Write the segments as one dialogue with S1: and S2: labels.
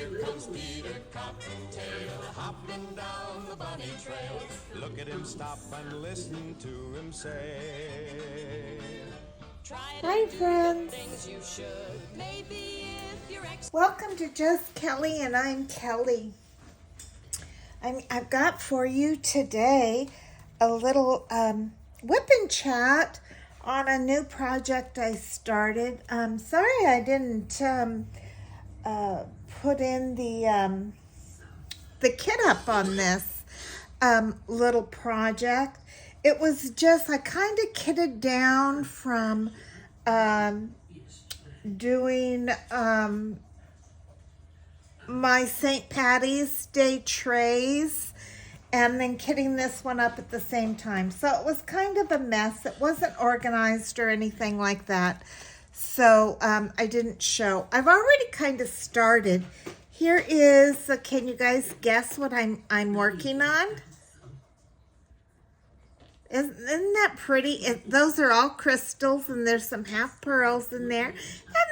S1: Here comes Peter Cottontail, hopping down the bunny trail. Look at him stop and listen to him say.
S2: Hi friends, welcome to Just Kelly, and I'm Kelly. I've got for you today a little whip and chat on a new project I started. Sorry I didn't put in the kit up on this little project. It was just, I kind of kitted down from doing my St. Patty's Day trays and then kitting this one up at the same time. So it was kind of a mess. It wasn't organized or anything like that. So I didn't show. I've already kind of started. Here is, can you guys guess what I'm working on? Isn't that pretty? Those are all crystals, and there's some half pearls in there. And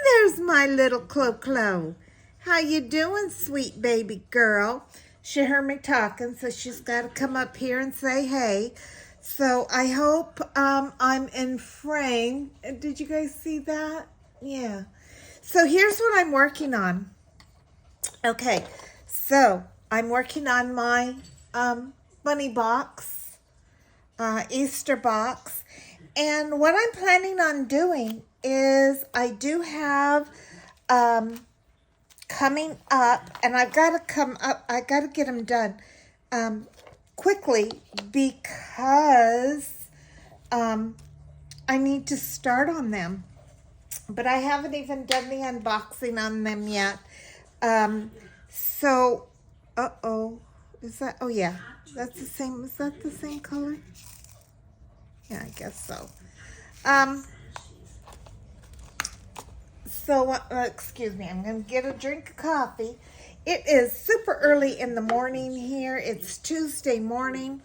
S2: there's my little Clo-Clo. How you doing, sweet baby girl? She heard me talking, so she's got to come up here and say hey. So I hope I'm in frame. Did you guys see that? Yeah. So here's what I'm working on. Okay, so I'm working on my bunny box. Easter box, and what I'm planning on doing is I do have coming up, and I've got to come up, I got to get them done quickly because I need to start on them, but I haven't even done the unboxing on them yet. So is that, oh yeah, that's the same, is that the same color? Yeah, I guess so. Excuse me, I'm going to get a drink of coffee. It is super early in the morning here. It's Tuesday morning.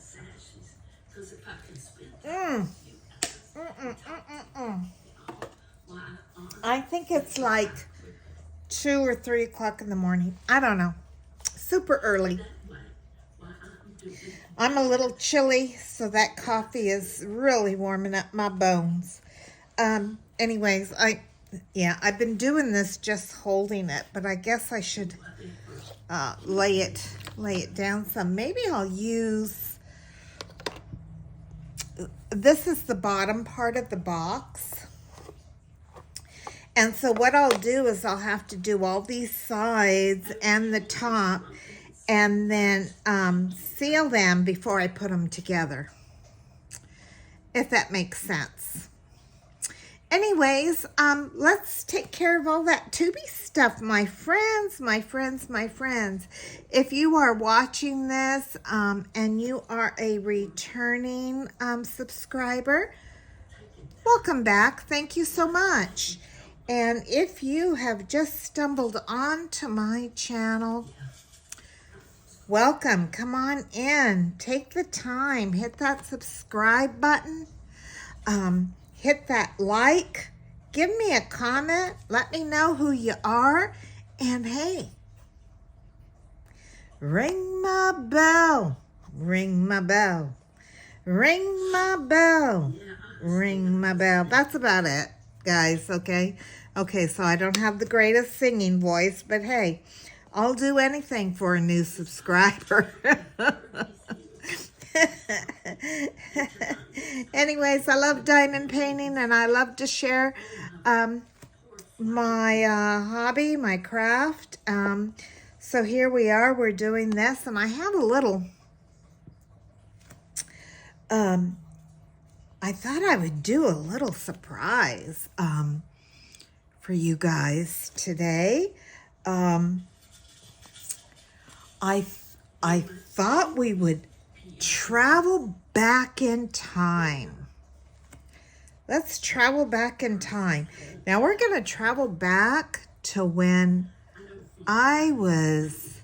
S2: I think it's like 2 or 3 o'clock in the morning. I don't know. Super early. I'm a little chilly, so that coffee is really warming up my bones. Anyways, I've been doing this just holding it, but I guess I should lay it down some. Maybe I'll use, this is the bottom part of the box. And so what I'll do is I'll have to do all these sides and the top, and then seal them before I put them together, if that makes sense. Anyways, let's take care of all that Tubi stuff, my friends. If you are watching this and you are a returning subscriber, welcome back. Thank you so much. And if you have just stumbled onto my channel, welcome. Come on in. Take the time. Hit that subscribe button. Hit that like. Give me a comment. Let me know who you are. And hey, ring my bell. Ring my bell. Ring my bell. Ring my bell. That's about it, guys, okay? Okay, so I don't have the greatest singing voice, but hey, I'll do anything for a new subscriber. Anyways, I love diamond painting, and I love to share my hobby, my craft. So here we are, we're doing this, and I have a little, I thought I would do a little surprise for you guys today. I thought we would travel back in time. Let's travel back in time. Now we're going to travel back to when I was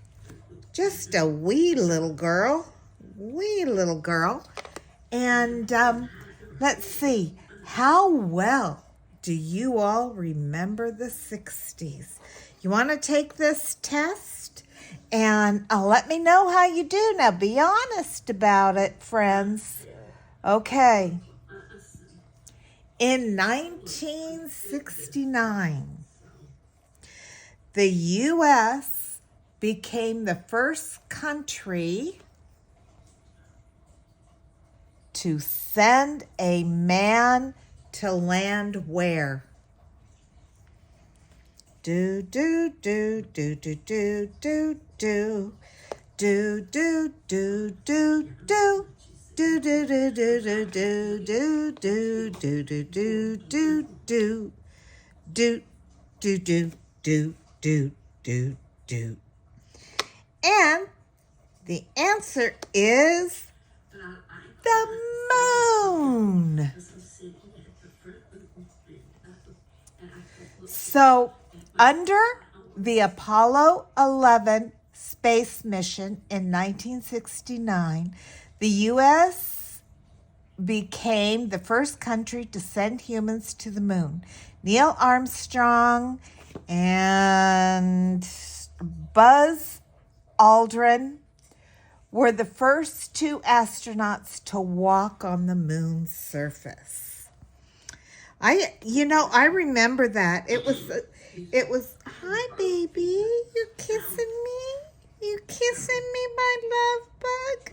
S2: just a wee little girl. And let's see, how well do you all remember the 60s? You want to take this test? And let me know how you do. Now, be honest about it, friends. Okay. In 1969, the U.S. became the first country to send a man to land where? Do do do do do do do do do do do do do. Do do do do do do do do do do do do do do do do do do do do. And the answer is the moon. So under the Apollo 11 space mission in 1969, the U.S. became the first country to send humans to the moon. Neil Armstrong and Buzz Aldrin were the first two astronauts to walk on the moon's surface. I remember that. It was, hi baby, you kissing me? You kissing me, my love bug?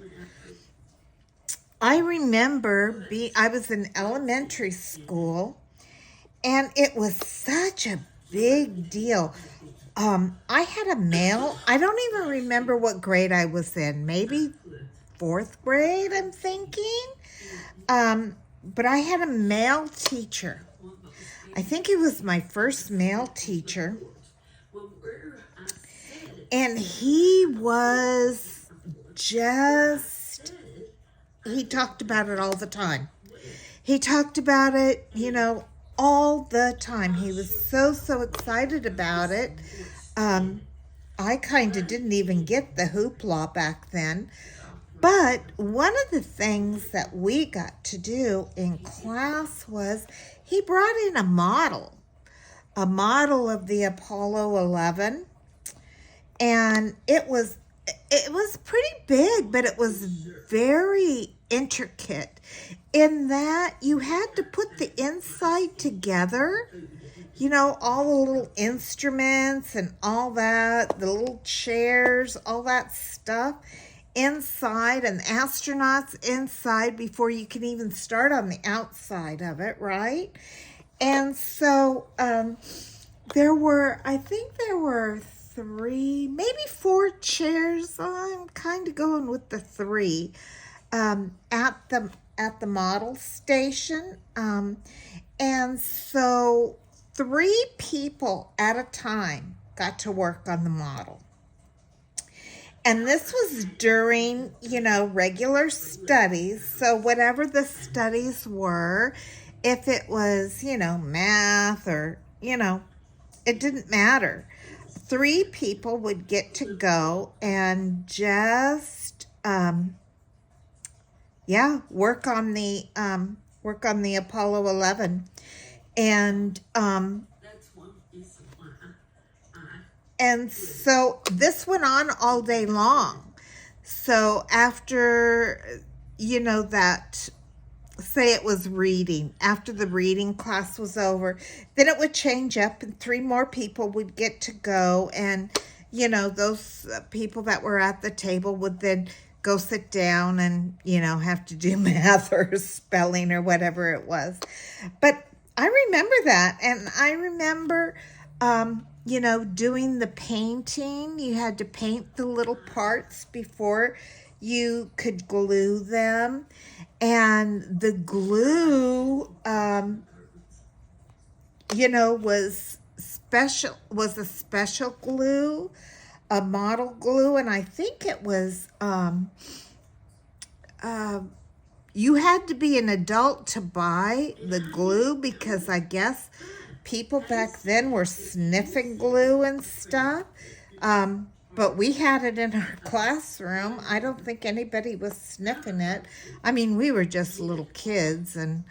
S2: I remember I was in elementary school, and it was such a big deal. I had a male, I don't even remember what grade I was in, maybe 4th grade, I'm thinking. But I had a male teacher. I think he was my first male teacher. And he was he talked about it all the time. He talked about it, all the time. He was so excited about it. I kind of didn't even get the hoopla back then. But one of the things that we got to do in class was he brought in a model of the Apollo 11. And it was pretty big, but it was very intricate in that you had to put the inside together, all the little instruments and all that, the little chairs, all that stuff inside, and the astronauts inside before you can even start on the outside of it, right? And so there were 3, maybe 4 chairs. I'm kind of going with the 3 at the model station, and so 3 people at a time got to work on the model. And this was during, regular studies. So whatever the studies were, if it was, math or, it didn't matter. 3 people would get to go and just, work on the Apollo 11, and so this went on all day long. So after, that, say it was reading, after the reading class was over, then it would change up and 3 more people would get to go. And, those people that were at the table would then go sit down and, have to do math or spelling or whatever it was. But I remember that. And I remember, doing the painting. You had to paint the little parts before you could glue them. And the glue, was a special glue, a model glue. And I think it was, you had to be an adult to buy the glue, because I guess people back then were sniffing glue and stuff. But we had it in our classroom. I don't think anybody was sniffing it. I mean, we were just little kids, and,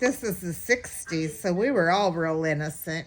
S2: this is the 60s, so we were all real innocent,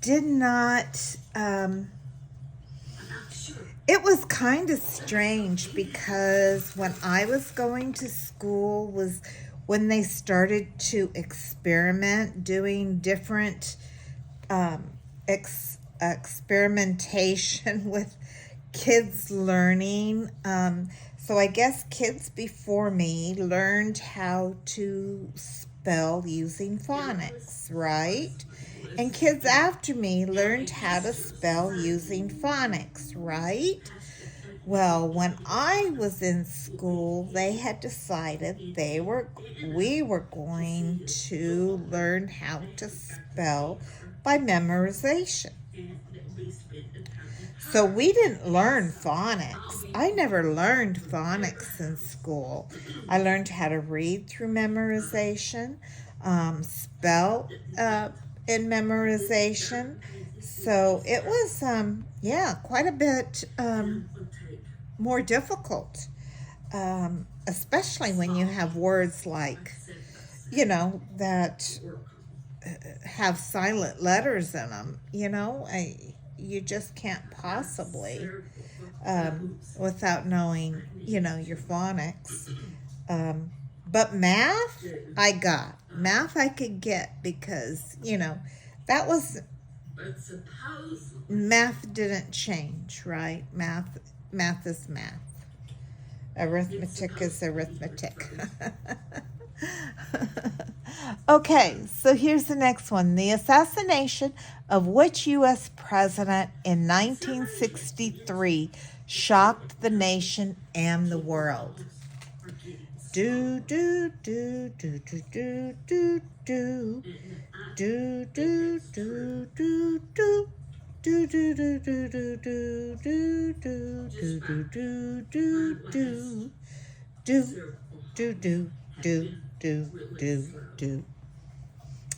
S2: did not, it was kind of strange because when I was going to school was when they started to experiment doing different experimentation with kids learning. So I guess kids before me learned how to spell using phonics, right? And kids after me learned how to spell using phonics, right? Well, when I was in school, they had decided we were going to learn how to spell by memorization. So we didn't learn phonics. I never learned phonics in school. I learned how to read through memorization, spell in memorization. So it was, quite a bit more difficult, especially when you have words like, that have silent letters in them. You just can't possibly, without knowing, your phonics. But math, I got. Math I could get because, that was, math didn't change, right? Math is math. Arithmetic is arithmetic. Okay, so here's the next one. The assassination of which U.S. president in 1963 shocked the nation and the world? Do do do do do do do do do do do do do. Do do do do do do do do do do do do do do.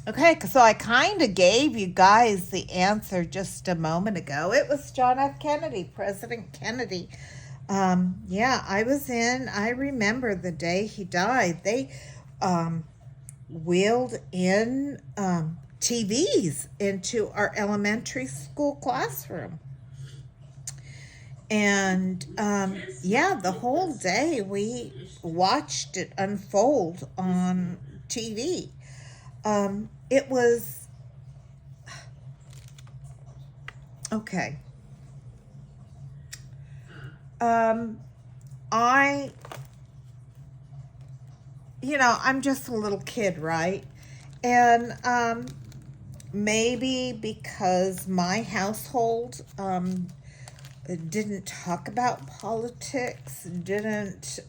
S2: Okay, so I kind of gave you guys the answer just a moment ago. It was John F. Kennedy, President Kennedy. I remember the day he died. They wheeled in TVs into our elementary school classroom. And the whole day we watched it unfold on TV. It was okay. I'm just a little kid, right? And maybe because my household didn't talk about politics, didn't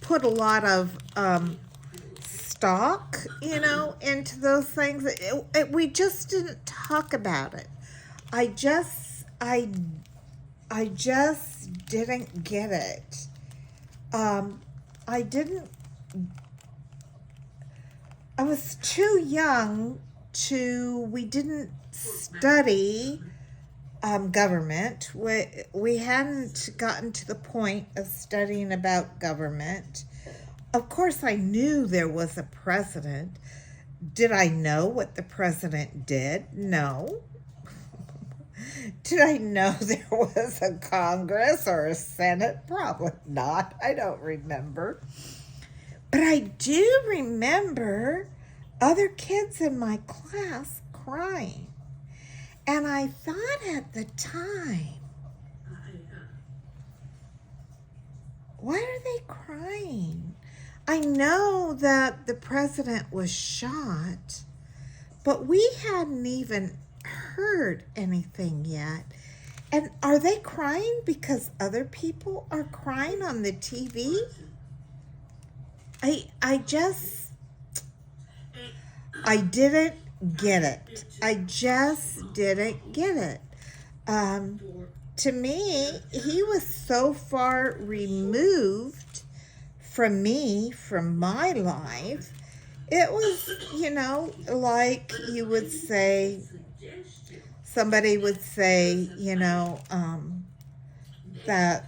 S2: put a lot of stock, into those things. We just didn't talk about it. I just didn't get it. I was too young we didn't study government. We hadn't gotten to the point of studying about government. Of course, I knew there was a president. Did I know what the president did? No. Did I know there was a Congress or a Senate? Probably not. I don't remember. But I do remember other kids in my class crying. And I thought at the time, why are they crying? I know that the president was shot, but we hadn't even heard anything yet. And are they crying because other people are crying on the TV? I didn't get it. I just didn't get it. To me, he was so far removed from me, from my life. It was, like you would say, somebody would say, that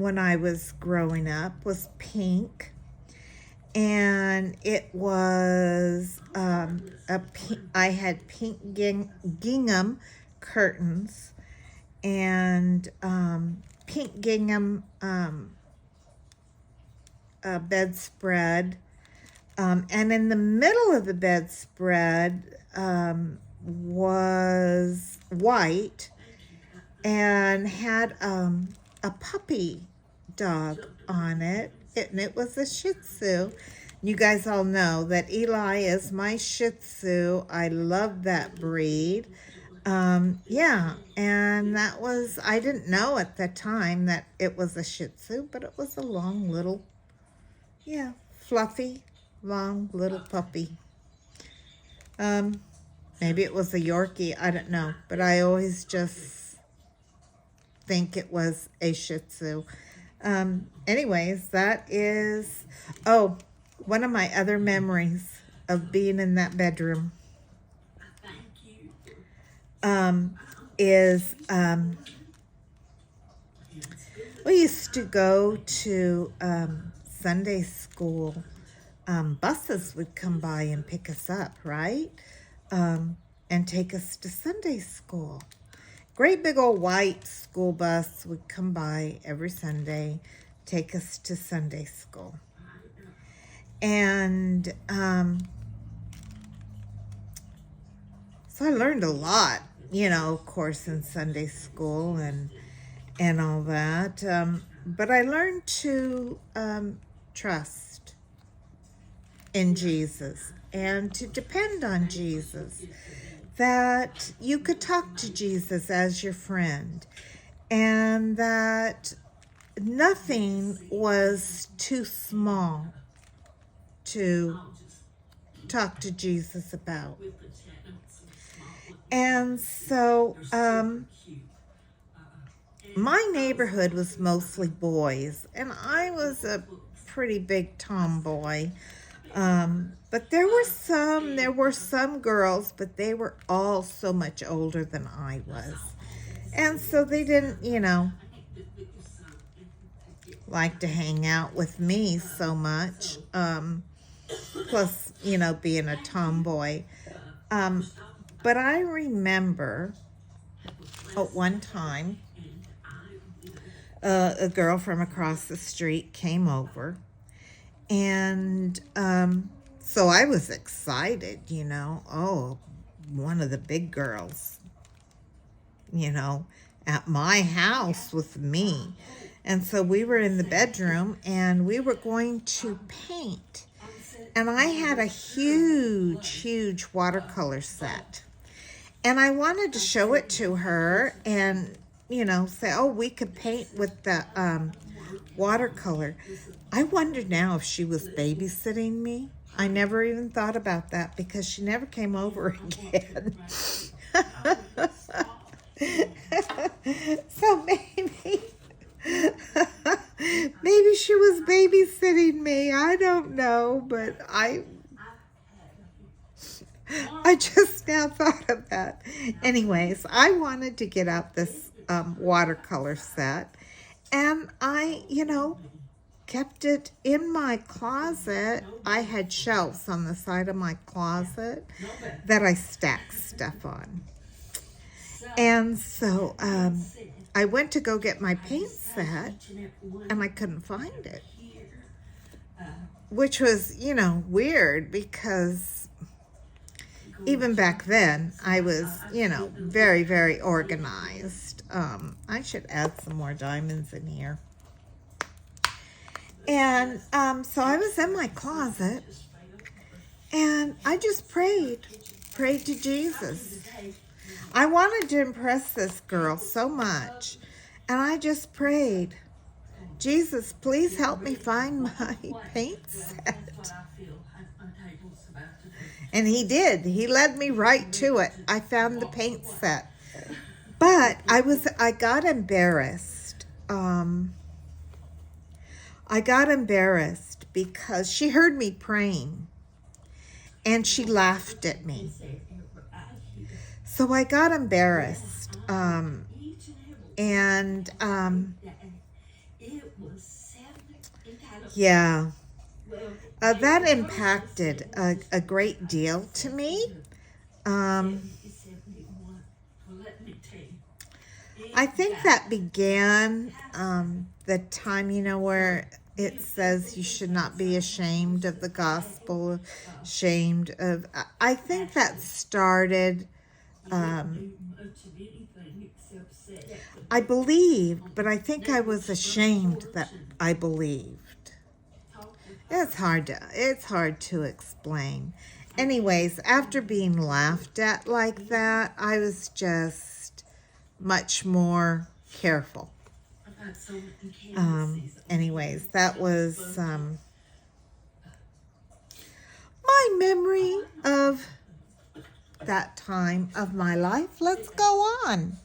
S2: when I was growing up was pink, and it was I had pink gingham curtains and pink gingham bedspread, and in the middle of the bedspread was white and had a puppy dog on it, and it was a Shih Tzu. You guys all know that Eli is my Shih Tzu. I love that breed. Yeah, and that was, I didn't know at the time that it was a Shih Tzu, but it was a long little, yeah, fluffy, long little puppy. Maybe it was a Yorkie, I don't know, but I always just think it was a Shih Tzu. Anyways, that is, oh, one of my other memories of being in that bedroom is we used to go to Sunday school. Buses would come by and pick us up, right? And take us to Sunday school. Great big old white school bus would come by every Sunday, take us to Sunday school. And so I learned a lot, you know, of course, in Sunday school and all that. But I learned to trust in Jesus and to depend on Jesus, that you could talk to Jesus as your friend, and that nothing was too small to talk to Jesus about. And so my neighborhood was mostly boys, and I was a pretty big tomboy. But there were some girls, but they were all so much older than I was. And so they didn't, you know, like to hang out with me so much. Plus, you know, being a tomboy. But I remember at one time, a girl from across the street came over, and so I was excited, you know. Oh, one of the big girls, you know, at my house with me. And so we were in the bedroom, and we were going to paint. And I had a huge watercolor set. And I wanted to show it to her and, you know, say, oh, we could paint with the watercolor. I wonder now if she was babysitting me. I never even thought about that because she never came over again. So maybe she was babysitting me. I don't know, but I just now thought of that. Anyways, I wanted to get out this watercolor set, and I, you know, kept it in my closet. I had shelves on the side of my closet that I stacked stuff on. And so I went to go get my paint set, and I couldn't find it, which was, you know, weird because even back then I was, you know, very organized. I should add some more diamonds in here. And so I was in my closet, and I just prayed to Jesus. I wanted to impress this girl so much, and I just prayed, Jesus, please help me find my paint set. And he did. He led me right to it. I found the paint set. But I got embarrassed. I got embarrassed because she heard me praying, and she laughed at me. So I got embarrassed. Yeah. That impacted a great deal to me. I think that began the time, where it says you should not be ashamed of the gospel, ashamed of. I think that started. I believed, but I think I was ashamed that I believed. It's hard to explain. Anyways, after being laughed at like that, I was just much more careful. Anyways, that was my memory of that time of my life. Let's go on.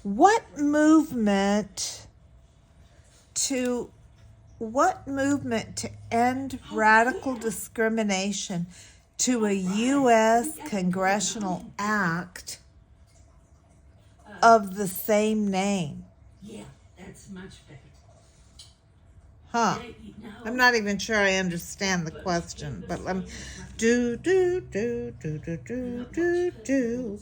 S2: What movement to end radical discrimination to a U.S. congressional act of the same name?
S3: Yeah, that's much better.
S2: Huh. I'm not even sure I understand the question, but let me do do do do do do do do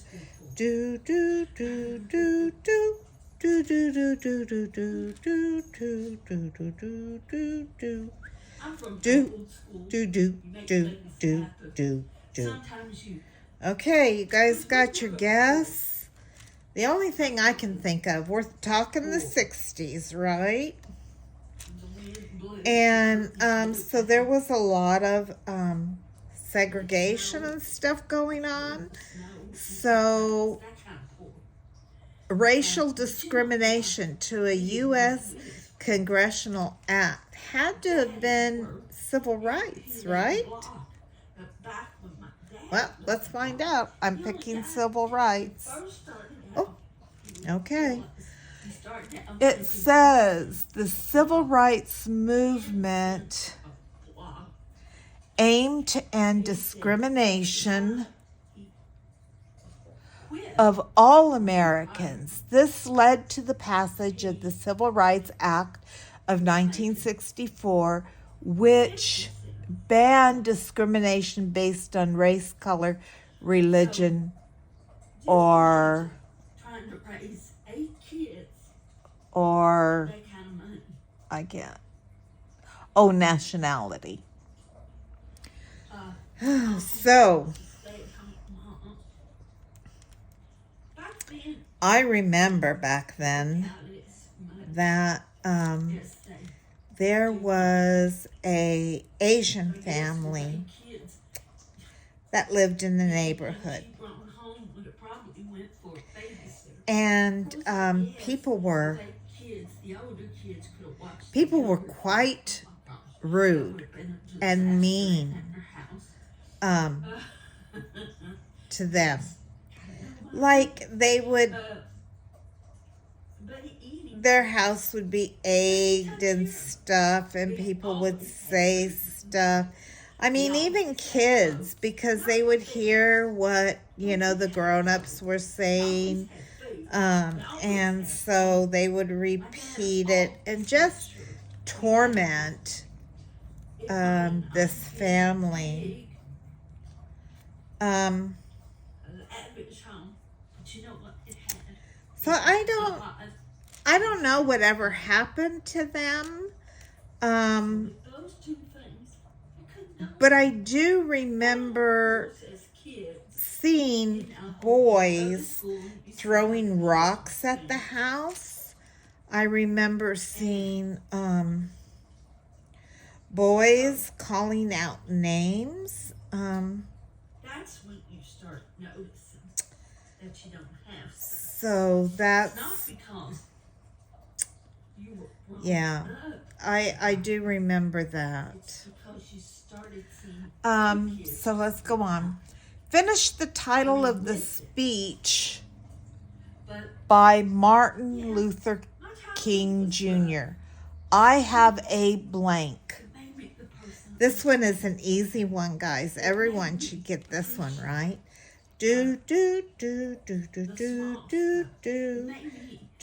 S2: do do do do do. Do do do do do do do do do do do do do do. Okay, you guys got your guess? The only thing I can think of, we're talking the 60s, right? And so there was a lot of segregation and stuff going on. So racial discrimination to a U.S. congressional act had to have been civil rights, right? Well, let's find out. I'm picking civil rights. Oh, okay. It says the civil rights movement aimed to end discrimination of all Americans. This led to the passage of the Civil Rights Act of 1964, which banned discrimination based on race, color, religion, or I can't. Oh, nationality. So I remember back then that there was a Asian family that lived in the neighborhood. And people were quite rude and mean to them. Like their house would be egged and stuff, and people would say stuff. I mean, even kids, because they would hear what, the grown-ups were saying, and so they would repeat it and just torment this family. So I don't know whatever happened to them. But I do remember seeing boys throwing rocks at the house. I remember seeing boys calling out names.
S3: That's when you start noticing that you don't have stuff.
S2: So that's
S3: not because you were wrong.
S2: Yeah, I do remember that.
S3: It's because you started seeing
S2: so let's go on. Finish the title of the speech by Martin Luther King Jr. I have a blank. This one is an easy one, guys. Everyone should get this one, right? Do do do do do do do do do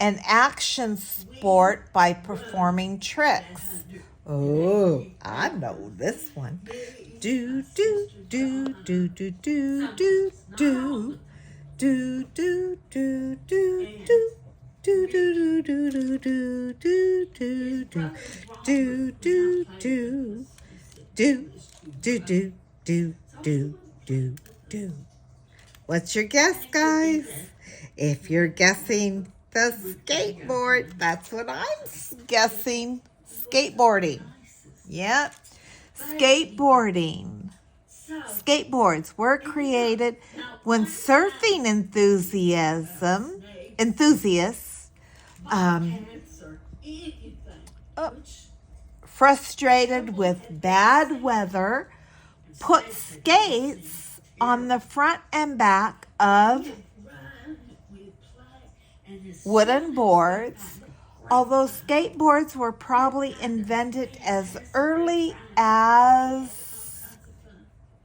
S2: an action sport by performing tricks. Oh, I know this one. Do, do, do, do, do, do, do, do. Do, do, do, do, do. Do, do, do, do, do, do, do, do. Do, do, do. Do, do, do, do, do, do, do. What's your guess, guys? If you're guessing the skateboard, that's what I'm guessing. Skateboarding. Yep. Skateboarding. Skateboards were created when surfing enthusiasts, frustrated with bad weather, put skates on the front and back of wooden boards. Although skateboards were probably invented as early as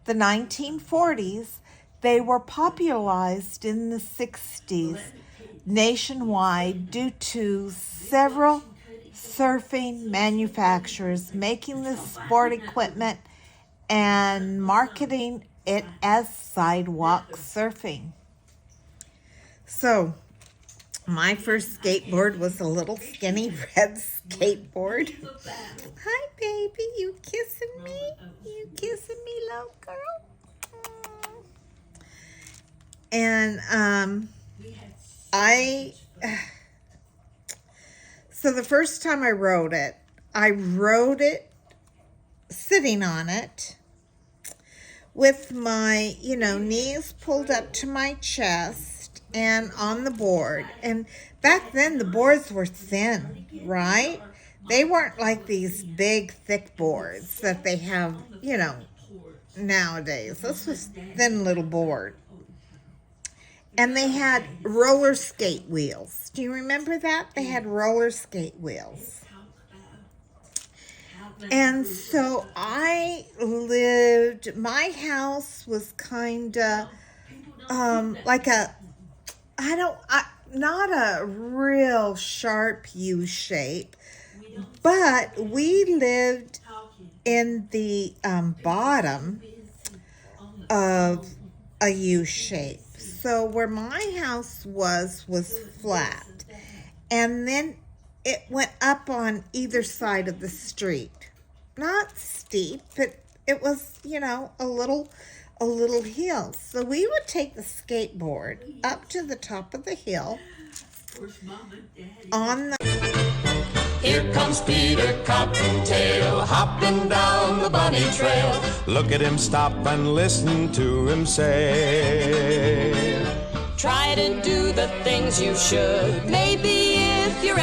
S2: the 1940s, they were popularized in the 60s nationwide due to several surfing manufacturers making the sport equipment and marketing it as sidewalk surfing. So, my first skateboard was a little skinny red skateboard. Hi, baby. You kissing me? You kissing me, little girl? And so the first time I rode it sitting on it with my, knees pulled up to my chest and on the board. And back then the boards were thin, right? They weren't like these big, thick boards that they have, nowadays. This was thin little board. And they had roller skate wheels. Do you remember that? They had roller skate wheels. And so my house was kind of like not a real sharp U shape, but we lived in the bottom of a U shape. So where my house was flat. And then it went up on either side of the street. Not steep, but it was, a little hill. So we would take the skateboard up to the top of the hill on the...
S1: Here comes Peter Cottontail, hopping down the bunny trail. Look at him stop and listen to him say,
S4: try to do the things you should. Maybe if you're